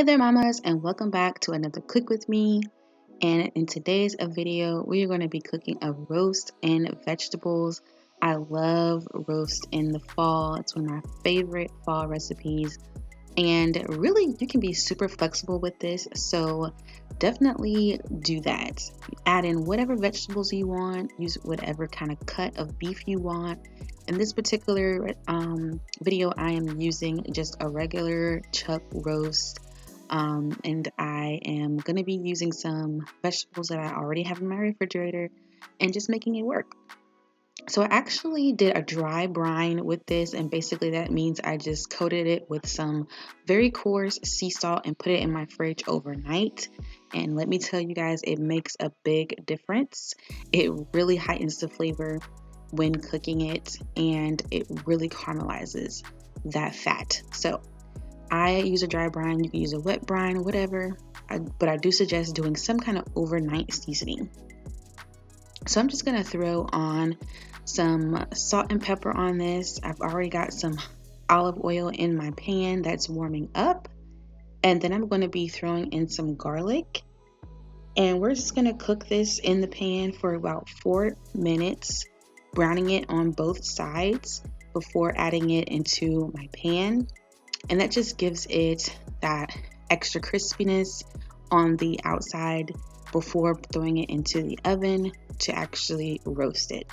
Hey there, mamas, and welcome back to another Cook With Me. And in today's video, we are going to be cooking a roast and vegetables. I love roast in the fall. It's one of my favorite fall recipes. And really, you can be super flexible with this. So definitely do that. Add in whatever vegetables you want. Use whatever kind of cut of beef you want. In this particular video, I am using just a regular chuck roast. And I am going to be using some vegetables that I already have in my refrigerator and just making it work. So I actually did a dry brine with this, and basically that means I just coated it with some very coarse sea salt and put it in my fridge overnight. And let me tell you guys, it makes a big difference. It really heightens the flavor when cooking it, and it really caramelizes that fat. So I use a dry brine. You can use a wet brine, whatever, but I do suggest doing some kind of overnight seasoning. So I'm just gonna throw on some salt and pepper on this. I've already got some olive oil in my pan that's warming up, and then I'm going to be throwing in some garlic, and we're just gonna cook this in the pan for about 4 minutes, browning it on both sides before adding it into my pan. And that just gives it that extra crispiness on the outside before throwing it into the oven to actually roast it.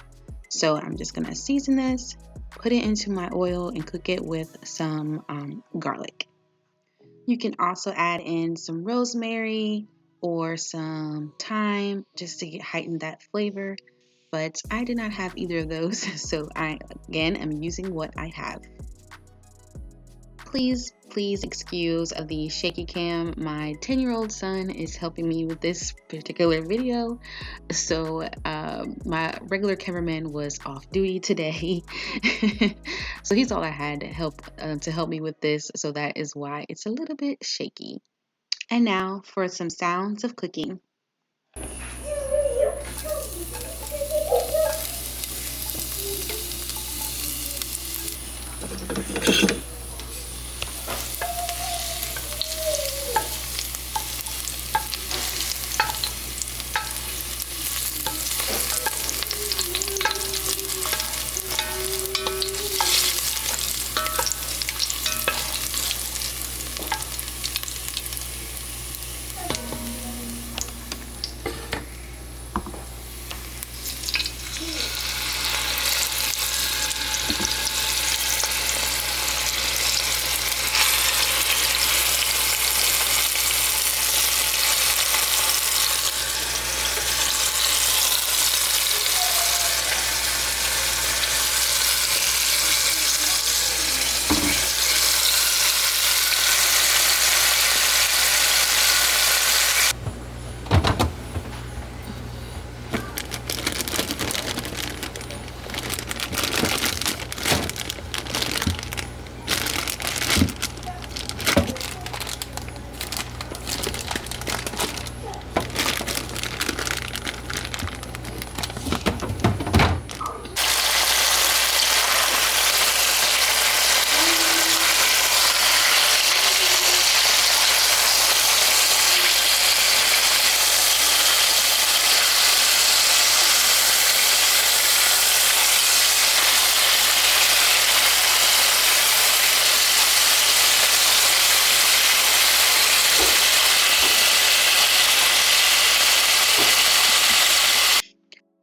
So I'm just gonna season this, put it into my oil, and cook it with some garlic. You can also add in some rosemary or some thyme just to heighten that flavor, but I did not have either of those, so I again am using what I have. Please excuse the shaky cam. My 10-year-old son is helping me with this particular video. So my regular cameraman was off duty today. So he's all I had to help me with this. So that is why it's a little bit shaky. And now for some sounds of cooking.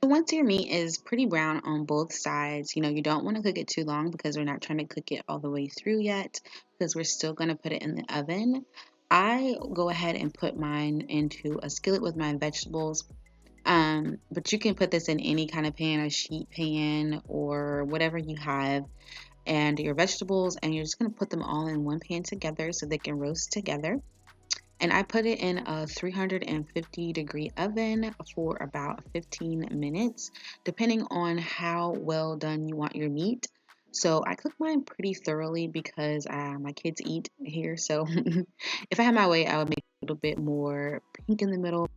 Once your meat is pretty brown on both sides, you don't want to cook it too long because we're not trying to cook it all the way through yet, because we're still going to put it in the oven. I go ahead and put mine into a skillet with my vegetables. But you can put this in any kind of pan, a sheet pan or whatever you have, and your vegetables, and you're just going to put them all in one pan together so they can roast together. And I put it in a 350-degree oven for about 15 minutes, depending on how well done you want your meat. So I cook mine pretty thoroughly because my kids eat here. So if I had my way, I would make it a little bit more pink in the middle,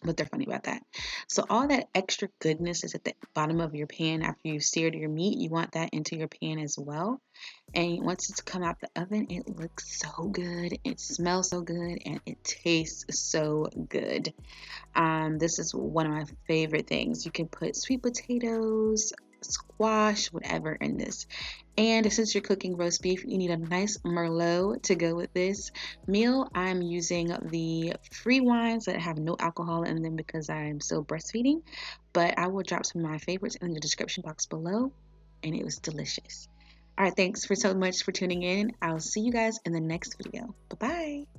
but they're funny about that. So all that extra goodness is at the bottom of your pan after you've seared your meat. You want that into your pan as well. And once it's come out the oven, it looks so good, it smells so good, and it tastes so good. This is one of my favorite things. You can put sweet potatoes, squash, whatever in this. And since you're cooking roast beef, you need a nice Merlot to go with this meal. I'm using the free wines that have no alcohol in them because I'm still breastfeeding, but I will drop some of my favorites in the description box below, and it was delicious. All right, thanks for so much for tuning in. I'll see you guys in the next video. Bye-bye.